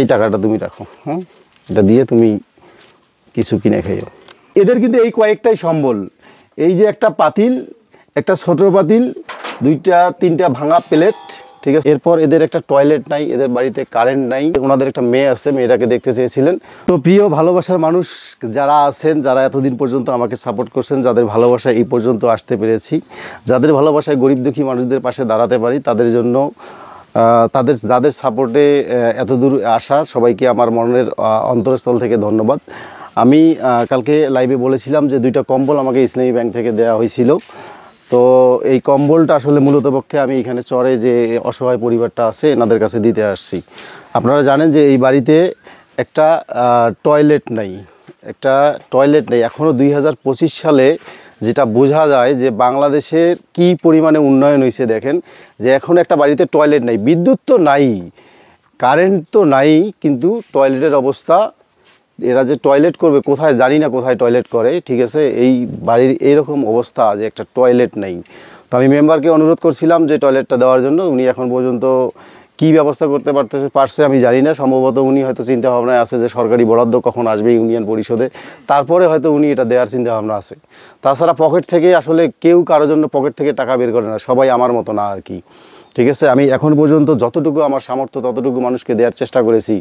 এই টাকাটা তুমি রাখো, হ্যাঁ, এটা দিয়ে তুমি কিছু কিনে খাইও। এদের কিন্তু এই কয়েকটাই সম্বল, এই যে একটা পাতিল, একটা ছোট পাতিল, 2-3টা ভাঙা প্লেট, ঠিক আছে। এরপর এদের একটা টয়লেট নাই, এদের বাড়িতে কারেন্ট নাই। ওনাদের একটা মেয়ে আছে, মেয়েটাকে দেখতে চেয়েছিলেন। তো প্রিয় ভালোবাসার মানুষ যারা আছেন, যারা এতদিন পর্যন্ত আমাকে সাপোর্ট করছেন, যাদের ভালোবাসায় এই পর্যন্ত আসতে পেরেছি, যাদের ভালোবাসায় গরিব দুঃখী মানুষদের পাশে দাঁড়াতে পারি, তাদের জন্য যাদের সাপোর্টে এতদূর আসা, সবাইকে আমার মনের অন্তরস্থল থেকে ধন্যবাদ। আমি কালকে লাইভে বলেছিলাম যে 2টা কম্বল আমাকে ইসলামী ব্যাংক থেকে দেওয়া হয়েছিল। তো এই কম্বলটা আসলে মূলত পক্ষে আমি এখানে চরে যে অসহায় পরিবারটা আছে এনাদের কাছে দিতে আসছি। আপনারা জানেন যে এই বাড়িতে একটা টয়লেট নেই, এখনও 2025 সালে যেটা বোঝা যায় যে বাংলাদেশের কি পরিমাণে উন্নয়ন হয়েছে দেখেন, যে এখন একটা বাড়িতে টয়লেট নেই, বিদ্যুৎ তো নাই, কারেন্ট তো নাই, কিন্তু টয়লেটের অবস্থা, এরা যে টয়লেট করবে কোথায় জানি না, কোথায় টয়লেট করে, ঠিক আছে। এই বাড়ির এইরকম অবস্থা যে একটা টয়লেট নেই। তো আমি মেম্বারকে অনুরোধ করছিলাম যে টয়লেটটা দেওয়ার জন্য, উনি এখন পর্যন্ত কী ব্যবস্থা করতে পারছে আমি জানি না। সম্ভবত উনি হয়তো চিন্তাভাবনায় আছে যে সরকারি বরাদ্দ কখন আসবে ইউনিয়ন পরিষদে, তারপরে হয়তো উনি এটা দেওয়ার চিন্তাভাবনা আছে। তাছাড়া পকেট থেকে আসলে কেউ কারোর জন্য পকেট থেকে টাকা বের করে না, সবাই আমার মতো না আর কি, ঠিক আছে। আমি এখন পর্যন্ত যতটুকু আমার সামর্থ্য ততটুকু মানুষকে দেওয়ার চেষ্টা করেছি।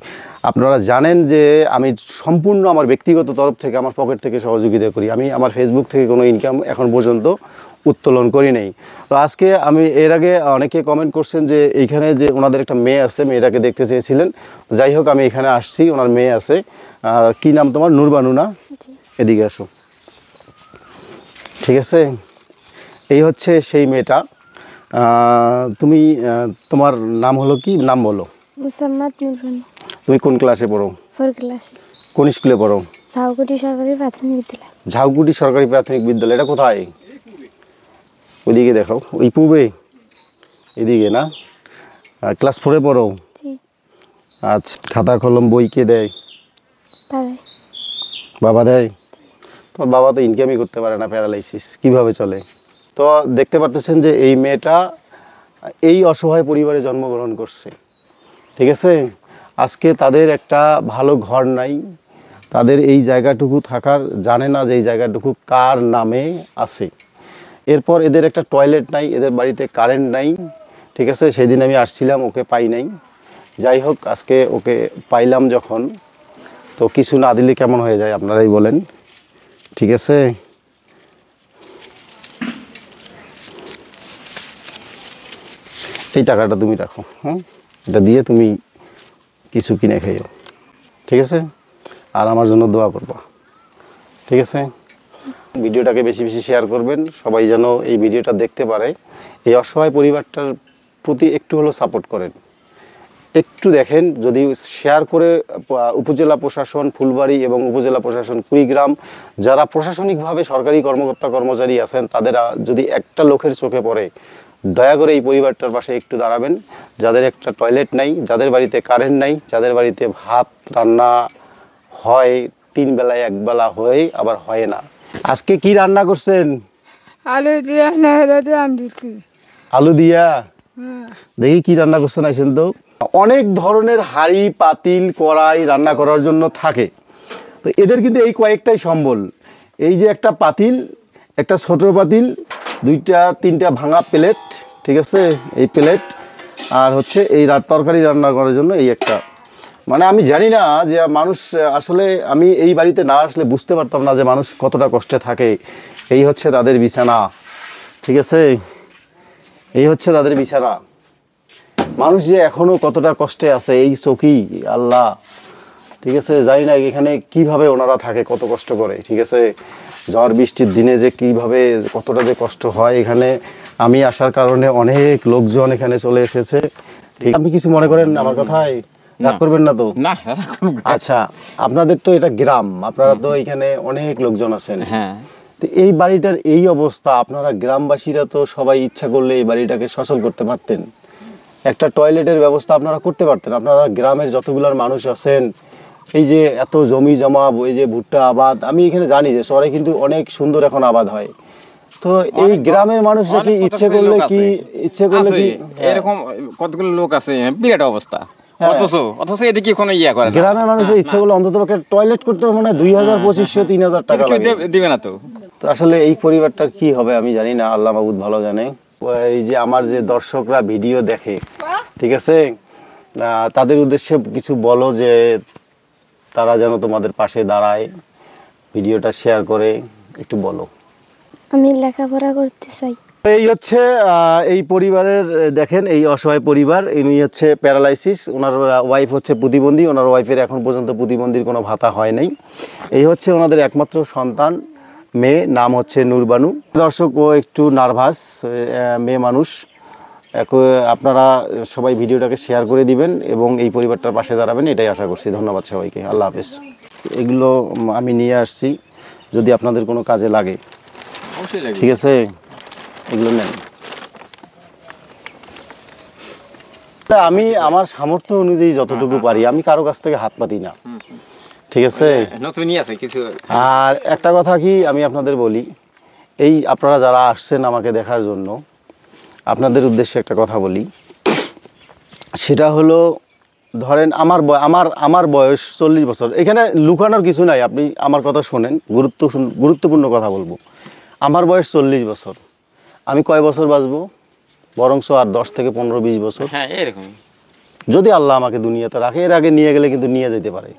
আপনারা জানেন যে আমি সম্পূর্ণ আমার ব্যক্তিগত তরফ থেকে আমার পকেট থেকে সহযোগিতা করি। আমি আমার ফেসবুক থেকে কোনো ইনকাম এখন পর্যন্ত উত্তোলন করি নাই। তো আজকে আমি এর আগে অনেকে কমেন্ট করছেন যে এইখানে যে ওনাদের একটা মেয়ে আছে, মেয়েটাকে দেখতে চেয়েছিলেন। যাই হোক, আমি এখানে আসছি, ওনার মেয়ে আছে। কি নাম তোমার? নূরবানু না? এদিকে আসো, ঠিক আছে। এই হচ্ছে সেই মেয়েটা। তুমি তোমার নাম হলো কি? নাম বলো। মুসাম্মাদ নূরবানু। তুমি কোন ক্লাসে পড়ো? 4 ক্লাসে। কোন স্কুলে পড়ো? ঝাউকুটি সরকারি প্রাথমিক বিদ্যালয়। ঝাউকুটি সরকারি প্রাথমিক বিদ্যালয়, এটা কোথায়? ওইদিকে দেখাও, ওই পূর্বে, এদিকে না? ক্লাস 4-এ পড়ো? আচ্ছা, খাতা কলম বই কে দেয়? বাবা দেয়? তোমার বাবা তো ইনকামই করতে পারে না, প্যারালাইসিস, কিভাবে চলে? তো দেখতে পারতেছেন যে এই মেয়েটা এই অসহায় পরিবারে জন্মগ্রহণ করছে, ঠিক আছে। আজকে তাদের একটা ভালো ঘর নাই, তাদের এই জায়গাটুকু থাকার জানে না যে এই জায়গাটুকু কার নামে আছে। এরপর এদের একটা টয়লেট নাই, এদের বাড়িতে কারেন্ট নাই, ঠিক আছে। সেদিন আমি আসছিলাম, ওকে পাই নাই। যাই হোক, আজকে ওকে পাইলাম যখন, তো কিছু না দিলে কেমন হয়ে যায় আপনারাই বলেন, ঠিক আছে। এই টাকাটা তুমি রাখো, হ্যাঁ, এটা দিয়ে তুমি কিছু কিনে খাইও, ঠিক আছে। আর আমার জন্য দোয়া করবা, ঠিক আছে। ভিডিওটাকে বেশি বেশি শেয়ার করবেন, সবাই যেন এই ভিডিওটা দেখতে পারে। এই অসহায় পরিবারটার প্রতি একটু হলেও সাপোর্ট করেন, একটু দেখেন। যদি শেয়ার করে উপজেলা প্রশাসন ফুলবাড়ি এবং উপজেলা প্রশাসন কুড়িগ্রাম, যারা প্রশাসনিকভাবে সরকারি কর্মকর্তা কর্মচারী আছেন, তাদের যদি একটা লোকের চোখে পড়ে, দয়া করে এই পরিবারটার পাশে একটু দাঁড়াবেন, যাদের একটা টয়লেট নাই, যাদের বাড়িতে কারেন্ট নাই, যাদের বাড়িতে ভাত রান্না হয় 3 বেলায়, 1 বেলা হয়, আবার হয় না। আজকে কি রান্না করছেন? আলু দিয়া নেহরা দিয়ে আম দিচ্ছি। আলু দিয়া? দেখি কি রান্না করছেন, আইসেন তো। অনেক ধরনের হাঁড়ি পাতিল কড়াই রান্না করার জন্য থাকে, তো এদের কিন্তু এই কয়েকটাই সম্বল। এই যে একটা পাতিল, একটা ছোট পাতিল, 2-3টা ভাঙা প্লেট, ঠিক আছে, এই প্লেট, আর হচ্ছে এই তরকারি রান্না করার জন্য এই একটা। মানে আমি জানি না যে মানুষ আসলে, আমি এই বাড়িতে না আসলে বুঝতে পারতাম না যে মানুষ কতটা কষ্টে থাকে। এই হচ্ছে তাদের বিছানা, ঠিক আছে, এই হচ্ছে তাদের বিছানা। মানুষ যে এখনো কতটা কষ্টে আছে, এই চৌকি, আল্লাহ, ঠিক আছে। জানি না এখানে কিভাবে ওনারা থাকে, কত কষ্ট করে, ঠিক আছে। ঝড় বৃষ্টির দিনে যে কিভাবে কতটা যে কষ্ট হয় এখানে। আমি আসার কারণে অনেক লোকজন এখানে চলে এসেছে, ঠিক। আপনি কিছু মনে করেন আমার কথায়? রাগ করবেন না তো? না। আচ্ছা, আপনাদের তো এটা গ্রাম, আপনারা তো এখানে অনেক লোকজন আছেন, হ্যাঁ। তো এই বাড়িটার এই অবস্থা, আপনারা গ্রামবাসীরা তো সবাই ইচ্ছা করলে এই বাড়িটাকে সচল করতে পারতেন, একটা টয়লেটের ব্যবস্থা আপনারা করতে পারতেন। আপনারা গ্রামের যতগুলার মানুষ আছেন, এই যে এত জমি জমা, এই যে ভুট্টা আবাদ, আমি এখানে জানি যে শহরে কিন্তু অনেক সুন্দর এখন আবাদ হয়, তো এই গ্রামের মানুষরা কি ইচ্ছে করলে কি এরকম কতগুলো লোক আছে, বিরাট অবস্থা। অথচ এদিকে কোনো ইয়া করে না। গ্রামের মানুষের ইচ্ছা করলে অন্তত টয়লেট করতে মানে 2000 2500 3000 টাকা কেউ লাগে। দিবে না তো। তো আসলে এই পরিবারটার কি হবে আমি জানি না, আল্লাহ মাবুদ ভালো জানে। এই যে আমার যে দর্শকরা ভিডিও দেখে, ঠিক আছে, তাদের উদ্দেশ্যে কিছু বলো যে তারা যেন তোমাদের পাশে দাঁড়ায়, ভিডিওটা শেয়ার করে একটু বলো। আমি লেখাপড়া করতে চাই। এই হচ্ছে এই পরিবারের, দেখেন এই অসহায় পরিবার, ইনি হচ্ছে প্যারালাইসিস, ওনার ওয়াইফ হচ্ছে প্রতিবন্ধী, ওনার ওয়াইফের এখন পর্যন্ত প্রতিবন্ধীর কোনো ভাতা হয় নাই। এই হচ্ছে ওনাদের একমাত্র সন্তান, মেয়ে, নাম হচ্ছে নূরবানু। দর্শক, ও একটু নার্ভাস, মেয়ে মানুষ। আপনারা সবাই ভিডিওটাকে শেয়ার করে দিবেন এবং এই পরিবারটার পাশে দাঁড়াবেন, এটাই আশা করছি। ধন্যবাদ সবাইকে, আল্লাহ হাফেজ। এগুলো আমি নিয়ে আসছি, যদি আপনাদের কোনো কাজে লাগে, অবশ্যই লাগবে। ঠিক আছে, এগুলো নেন। তা আমি আমার সামর্থ্য অনুযায়ী যতটুকু পারি, আমি কারো কাছ থেকে হাত পাতি না, ঠিক আছে। নতুনই আছে কিছু। আর একটা কথা কি আমি আপনাদের বলি, এই আপনারা যারা আসছেন আমাকে দেখার জন্য, আপনাদের উদ্দেশ্যে একটা কথা বলি। সেটা হলো, ধরেন আমার বয়স 40 বছর। এখানে লুকানোর কিছু নাই, আপনি আমার কথা শোনেন, গুরুত্বপূর্ণ কথা বলবো। আমার বয়স 40 বছর। আমি কয় বছর বাঁচবো? বরংস আর 10 থেকে 15 20 বছর, হ্যাঁ এরকমই। যদি আল্লাহ আমাকে দুনিয়াতে রাখে। এর আগে নিয়ে গেলে কিন্তু নিয়ে যেতে পারে।